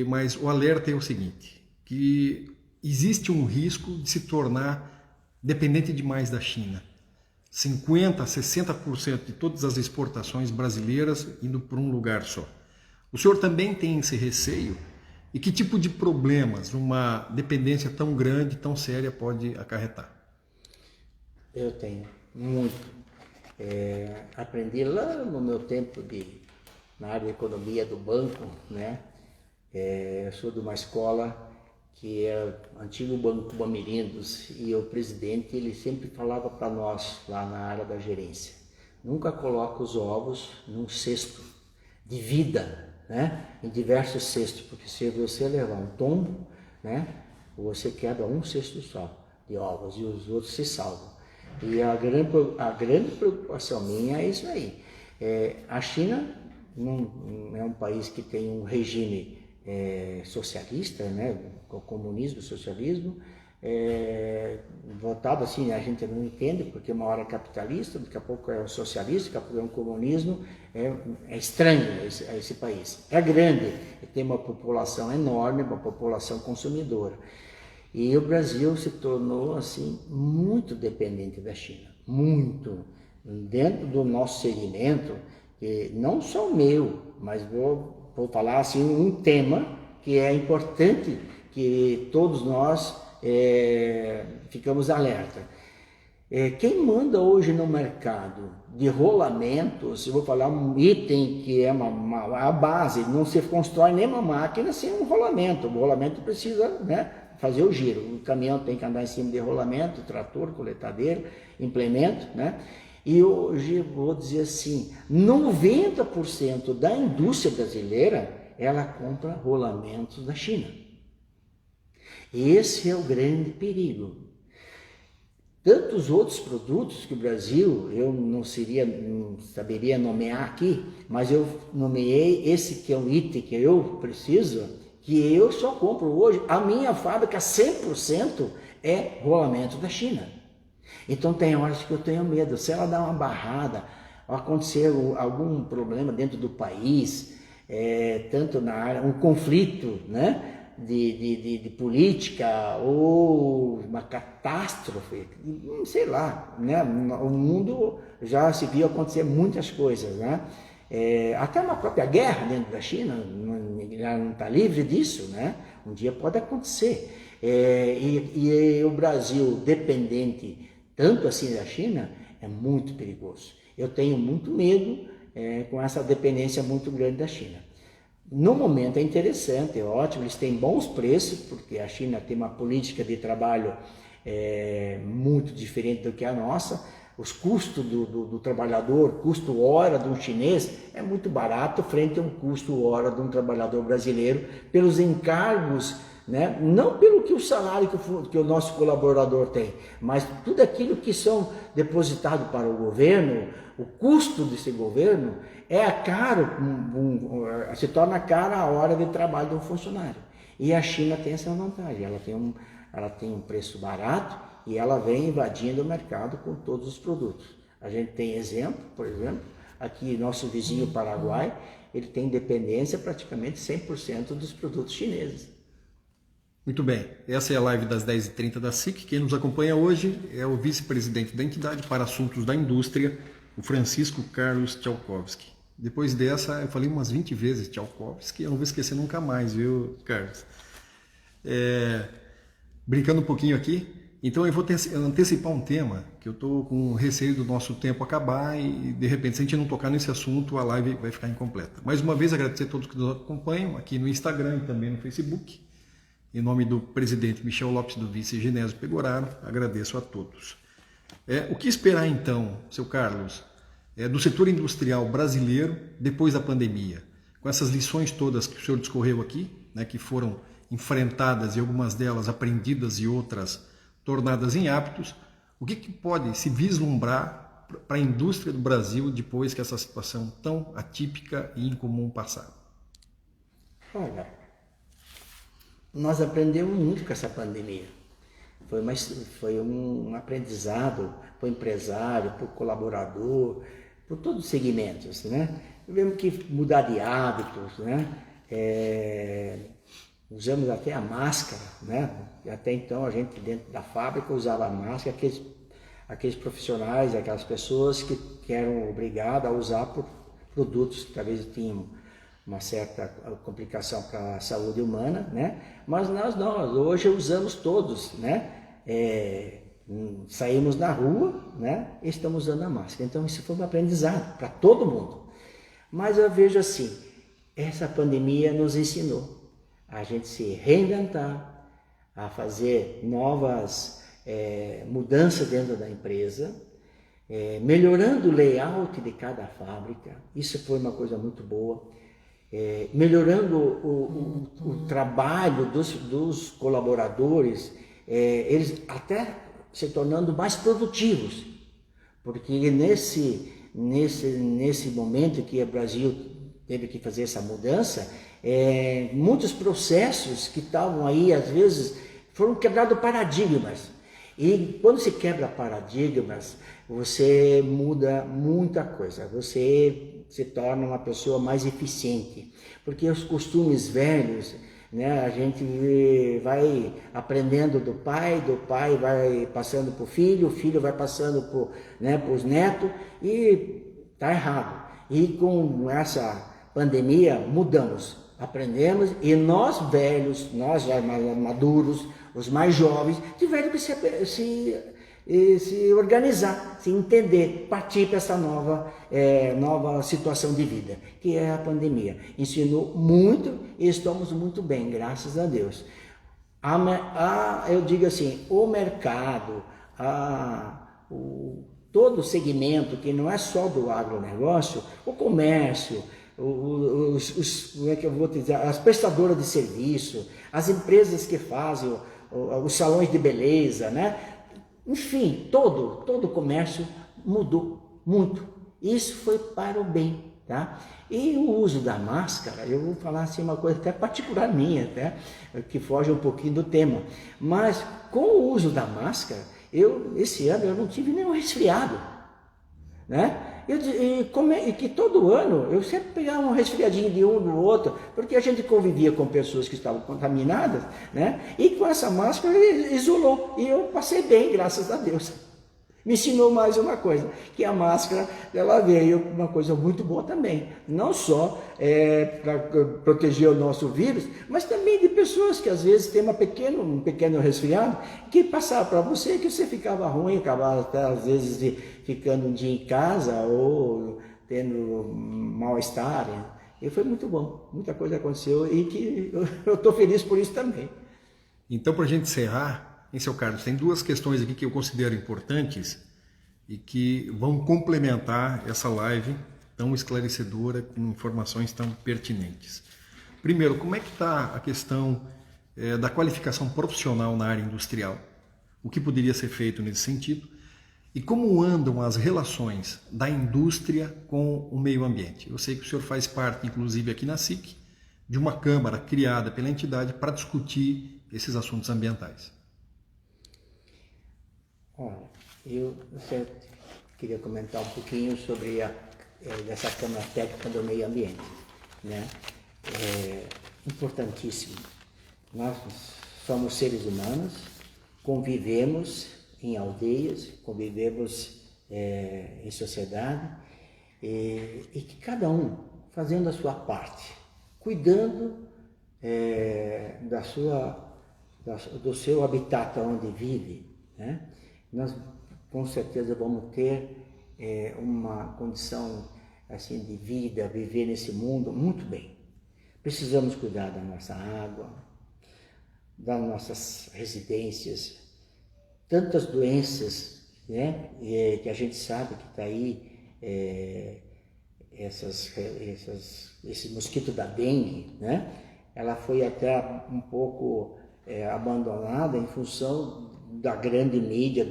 mas o alerta é o seguinte, que existe um risco de se tornar dependente demais da China. 50%, 60% de todas as exportações brasileiras indo para um lugar só. O senhor também tem esse receio? E que tipo de problemas uma dependência tão grande, tão séria pode acarretar? Eu tenho, muito. Aprendi lá no meu tempo na área de economia do banco, né? Eu sou de uma escola que é o antigo Banco Bamirindos, e o presidente ele sempre falava para nós lá na área da gerência: nunca coloque os ovos num cesto de vida, né? Em diversos cestos, porque se você levar um tombo, né? Você quebra um cesto só de ovos e os outros se salvam. E a grande preocupação minha é isso aí. A China não é um país que tem um regime socialista, né? O comunismo, o socialismo, votado assim, a gente não entende, porque uma hora é capitalista, daqui a pouco é um socialista, daqui a pouco é um comunismo, é estranho esse país. É grande, tem uma população enorme, uma população consumidora. E o Brasil se tornou assim muito dependente da China, muito. Dentro do nosso segmento, não só o meu, mas vou falar assim um tema que é importante que todos nós ficamos alerta. Quem manda hoje no mercado de rolamentos, eu vou falar um item que é a base, não se constrói nem uma máquina sem um rolamento. O rolamento precisa, né, fazer o giro. O caminhão tem que andar em cima de rolamento, trator, coletadeira, implemento, né? E hoje vou dizer assim, 90% da indústria brasileira ela compra rolamentos da China. Esse é o grande perigo. Tantos outros produtos que o Brasil, eu não saberia nomear aqui, mas eu nomeei esse que é um item que eu preciso, que eu só compro hoje. A minha fábrica 100% é rolamento da China. Então tem horas que eu tenho medo, se ela dar uma barrada, acontecer algum problema dentro do país, tanto na área, um conflito, né, de política ou uma catástrofe, sei lá, né? O mundo já se viu acontecer muitas coisas, né? Até uma própria guerra dentro da China, não está livre disso, né? Um dia pode acontecer. E o Brasil dependente tanto assim da China é muito perigoso. Eu tenho muito medo com essa dependência muito grande da China. No momento é interessante, é ótimo, eles têm bons preços, porque a China tem uma política de trabalho muito diferente do que a nossa. Os custos do trabalhador, custo hora de um chinês é muito barato frente a um custo hora de um trabalhador brasileiro, pelos encargos, né? Não pelo que o salário que o nosso colaborador tem, mas tudo aquilo que são depositados para o governo, o custo desse governo é caro, se torna cara a hora de trabalho de um funcionário. E a China tem essa vantagem, ela tem um preço barato e ela vem invadindo o mercado com todos os produtos. A gente tem exemplo, por exemplo, aqui nosso vizinho Paraguai, ele tem dependência praticamente 100% dos produtos chineses. Muito bem, essa é a live das 10h30 da SIC. Quem nos acompanha hoje é o vice-presidente da entidade para assuntos da indústria, o Francisco Carlos Tchaikovsky. Depois dessa, eu falei umas 20 vezes Tchaikovsky, eu não vou esquecer nunca mais, viu, Carlos? Brincando um pouquinho aqui, Então eu vou antecipar um tema que eu estou com receio do nosso tempo acabar e de repente se a gente não tocar nesse assunto a live vai ficar incompleta. Mais uma vez agradecer a todos que nos acompanham aqui no Instagram e também no Facebook. Em nome do presidente Michel Lopes, do vice Genésio Pegoraro, agradeço a todos. O que esperar então, seu Carlos, do setor industrial brasileiro depois da pandemia? Com essas lições todas que o senhor discorreu aqui, né, que foram enfrentadas e algumas delas aprendidas e outras tornadas em hábitos, o que pode se vislumbrar para a indústria do Brasil depois que essa situação tão atípica e incomum passar? Olha, nós aprendemos muito com essa pandemia. Foi um aprendizado para o empresário, para o colaborador, por todos os segmentos, né? Tivemos que mudar de hábitos, né? Usamos até a máscara, né? Até então a gente dentro da fábrica usava a máscara, aqueles profissionais, aquelas pessoas que eram obrigadas a usar por produtos que talvez tinham uma certa complicação para a saúde humana, né? Mas nós não, hoje usamos todos, né? Saímos na rua, né? E estamos usando a máscara. Então isso foi um aprendizado para todo mundo. Mas eu vejo assim, essa pandemia nos ensinou a gente se reinventar, a fazer novas mudanças dentro da empresa, melhorando o layout de cada fábrica. Isso foi uma coisa muito boa. Melhorando o trabalho dos colaboradores, eles até se tornando mais produtivos, porque nesse momento que o Brasil teve que fazer essa mudança, muitos processos que estavam aí, às vezes, foram quebrados paradigmas. E quando se quebra paradigmas, você muda muita coisa, você se torna uma pessoa mais eficiente, porque os costumes velhos, né, a gente vai aprendendo do pai vai passando para o filho vai passando para os netos, e está errado. E com essa pandemia mudamos, aprendemos, e nós velhos, nós já mais maduros, os mais jovens, tiveram que se organizar, se entender, partir para essa nova situação de vida, que é a pandemia. Ensinou muito e estamos muito bem, graças a Deus. Eu digo assim, o mercado, todo o segmento, que não é só do agronegócio, o comércio, como é que eu vou dizer, as prestadoras de serviço, as empresas que fazem os salões de beleza, né? Enfim, todo o comércio mudou muito. Isso foi para o bem, tá? E o uso da máscara, eu vou falar assim uma coisa até particular minha, até, que foge um pouquinho do tema. Mas com o uso da máscara, esse ano eu não tive nenhum resfriado, né? E que todo ano eu sempre pegava um resfriadinho de um do outro, porque a gente convivia com pessoas que estavam contaminadas, né? E com essa máscara isolou, e eu passei bem, graças a Deus. Me ensinou mais uma coisa, que a máscara, ela veio uma coisa muito boa também, não só para proteger o nosso vírus, mas também de pessoas que às vezes têm um pequeno resfriado, que passava para você, que você ficava ruim, acabava até às vezes ficando um dia em casa ou tendo mal-estar. E foi muito bom, muita coisa aconteceu e que eu estou feliz por isso também. Então, para a gente encerrar, seu Carlos, tem duas questões aqui que eu considero importantes e que vão complementar essa live tão esclarecedora, com informações tão pertinentes. Primeiro, como é que está a questão da qualificação profissional na área industrial? O que poderia ser feito nesse sentido? E como andam as relações da indústria com o meio ambiente? Eu sei que o senhor faz parte, inclusive aqui na SIC, de uma câmara criada pela entidade para discutir esses assuntos ambientais. Olha, eu queria comentar um pouquinho sobre essa Câmara Técnica do Meio Ambiente, né? Importantíssimo. Nós somos seres humanos, convivemos em aldeias, convivemos em sociedade, e que cada um fazendo a sua parte, cuidando do seu habitat onde vive, né? Nós com certeza vamos ter uma condição assim de vida, viver nesse mundo muito bem. Precisamos cuidar da nossa água, das nossas residências, tantas doenças, né, que a gente sabe que está aí, esse mosquito da dengue, né? Ela foi até um pouco abandonada em função da grande mídia,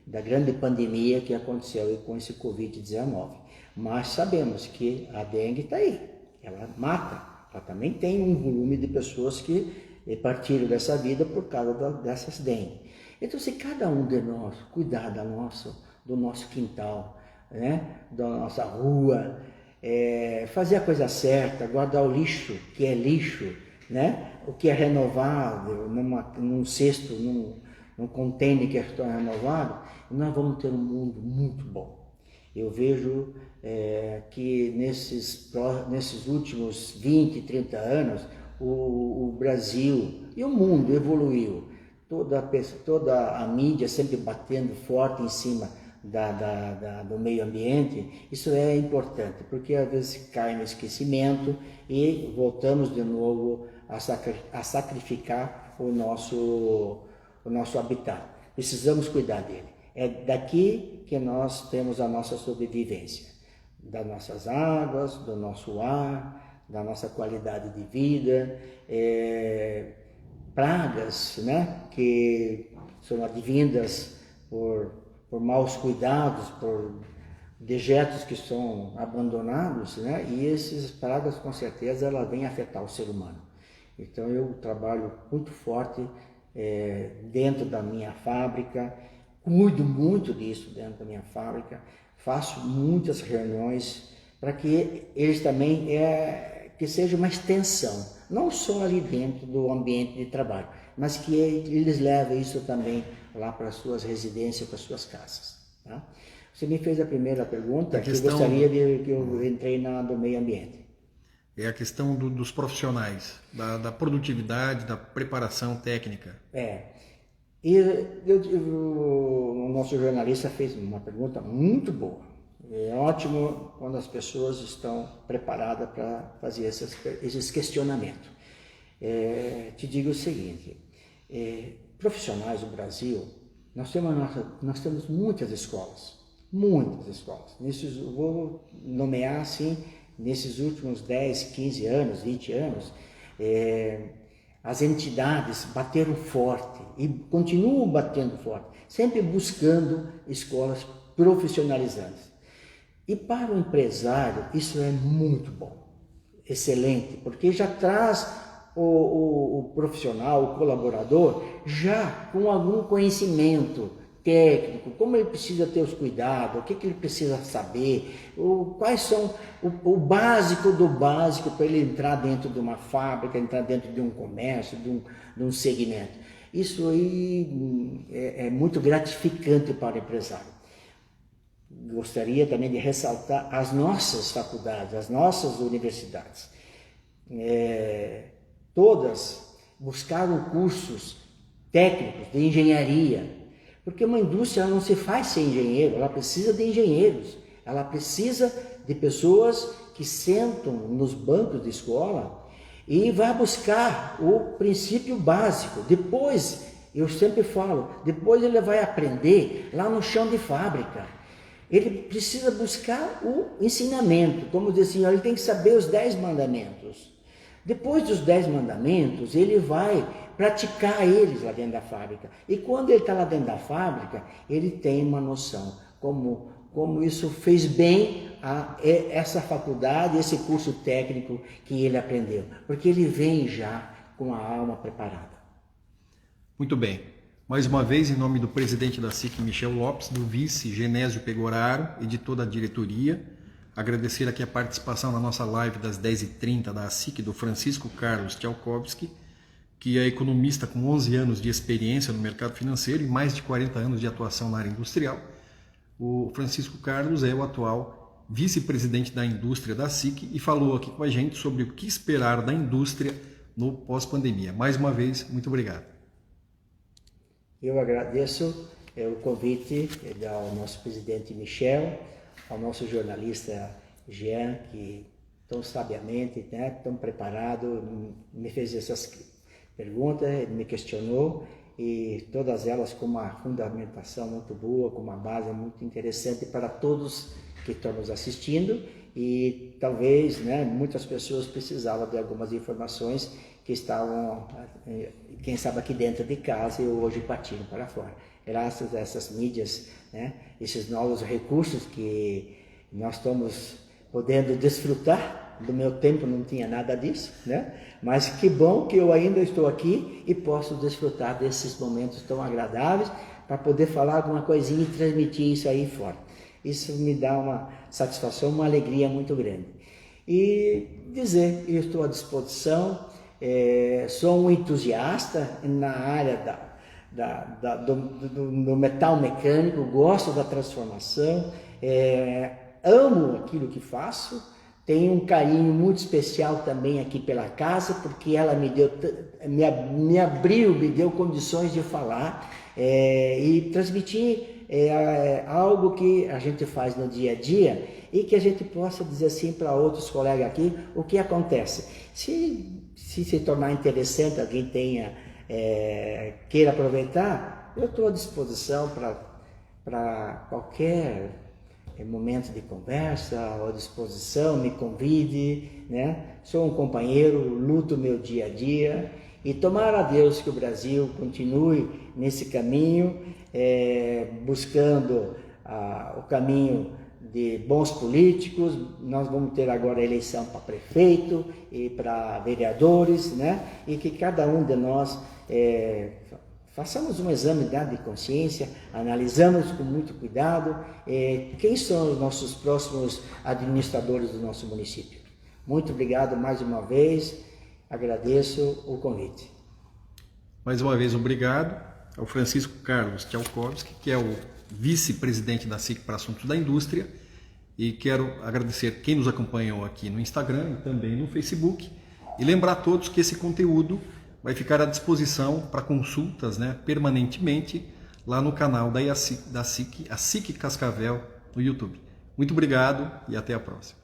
da grande pandemia que aconteceu com esse Covid-19. Mas sabemos que a dengue está aí, ela mata, ela também tem um volume de pessoas que partiram dessa vida por causa dessas dengue. Então, se cada um de nós cuidar do nosso quintal, né, da nossa rua, fazer a coisa certa, guardar o lixo, que é lixo, né, o que é renovável, num cesto, num container que é renovado, nós vamos ter um mundo muito bom. Eu vejo que nesses últimos 20, 30 anos, o Brasil e o mundo evoluiu. Toda a mídia sempre batendo forte em cima do meio ambiente. Isso é importante, porque às vezes cai no esquecimento e voltamos de novo a sacrificar o nosso habitat. Precisamos cuidar dele. É daqui que nós temos a nossa sobrevivência, das nossas águas, do nosso ar, da nossa qualidade de vida, pragas, né, que são advindas por maus cuidados, por dejetos que são abandonados, né, e essas pragas com certeza elas vêm afetar o ser humano. Então eu trabalho muito forte dentro da minha fábrica, cuido muito disso dentro da minha fábrica, faço muitas reuniões para que eles também que seja uma extensão, não só ali dentro do ambiente de trabalho, mas que eles levem isso também lá para as suas residências, para as suas casas. Tá? Você me fez a primeira pergunta, que eu gostaria que eu entrei do meio ambiente. É a questão dos profissionais, da produtividade, da preparação técnica. E o nosso jornalista fez uma pergunta muito boa. É ótimo quando as pessoas estão preparadas para fazer esses questionamentos. Te digo o seguinte, profissionais do Brasil, nós temos muitas escolas. Vou nomear assim, nesses últimos 10, 15 anos, 20 anos, as entidades bateram forte e continuam batendo forte, sempre buscando escolas profissionalizantes. E para o empresário isso é muito bom, excelente, porque já traz o profissional, o colaborador, já com algum conhecimento técnico, como ele precisa ter os cuidados, o que ele precisa saber, quais são o básico do básico para ele entrar dentro de uma fábrica, entrar dentro de um comércio, de um segmento. Isso aí é muito gratificante para o empresário. Gostaria também de ressaltar as nossas faculdades, as nossas universidades. Todas buscaram cursos técnicos de engenharia, porque uma indústria não se faz sem engenheiro, ela precisa de engenheiros, ela precisa de pessoas que sentam nos bancos de escola e vai buscar o princípio básico. Depois, eu sempre falo, depois ele vai aprender lá no chão de fábrica. Ele precisa buscar o ensinamento, como diz assim, ele tem que saber os 10 mandamentos. Depois dos 10 mandamentos, ele vai praticar eles lá dentro da fábrica. E quando ele está lá dentro da fábrica, ele tem uma noção como isso fez bem a essa faculdade, esse curso técnico que ele aprendeu. Porque ele vem já com a alma preparada. Muito bem. Mais uma vez, em nome do presidente da SIC, Michel Lopes, do vice Genésio Pegoraro e de toda a diretoria, agradecer aqui a participação na nossa live das 10h30 da SIC, do Francisco Carlos Tchaikovsky, que é economista com 11 anos de experiência no mercado financeiro e mais de 40 anos de atuação na área industrial. O Francisco Carlos é o atual vice-presidente da indústria da SIC e falou aqui com a gente sobre o que esperar da indústria no pós-pandemia. Mais uma vez, muito obrigado. Eu agradeço o convite ao nosso presidente Michel, ao nosso jornalista Jean, que tão sabiamente, né, tão preparado, me fez essas perguntas, me questionou, e todas elas com uma fundamentação muito boa, com uma base muito interessante para todos que estão nos assistindo, e talvez, né, muitas pessoas precisavam de algumas informações que estavam, quem sabe, aqui dentro de casa e hoje partiram para fora. Graças a essas mídias, né, esses novos recursos que nós estamos podendo desfrutar. Do meu tempo não tinha nada disso, né? Mas que bom que eu ainda estou aqui e posso desfrutar desses momentos tão agradáveis para poder falar alguma coisinha e transmitir isso aí fora. Isso me dá uma satisfação, uma alegria muito grande. E dizer, eu estou à disposição, sou um entusiasta na área do metal mecânico, gosto da transformação, amo aquilo que faço. Tenho um carinho muito especial também aqui pela casa, porque ela me abriu, me deu condições de falar e transmitir algo que a gente faz no dia a dia e que a gente possa dizer assim para outros colegas aqui o que acontece. Se tornar interessante, alguém queira aproveitar, eu estou à disposição para qualquer momento de conversa, à disposição, me convide, né? Sou um companheiro, luto meu dia a dia e tomara a Deus que o Brasil continue nesse caminho, buscando o caminho de bons políticos. Nós vamos ter agora a eleição para prefeito e para vereadores, né? E que cada um de nós façamos um exame de consciência, analisamos com muito cuidado quem são os nossos próximos administradores do nosso município. Muito obrigado mais uma vez, agradeço o convite. Mais uma vez, obrigado ao Francisco Carlos Tchaikovsky, que é o vice-presidente da SIC para Assuntos da Indústria, e quero agradecer quem nos acompanhou aqui no Instagram e também no Facebook, e lembrar a todos que esse conteúdo vai ficar à disposição para consultas, né, permanentemente lá no canal da SIC Cascavel no YouTube. Muito obrigado e até a próxima.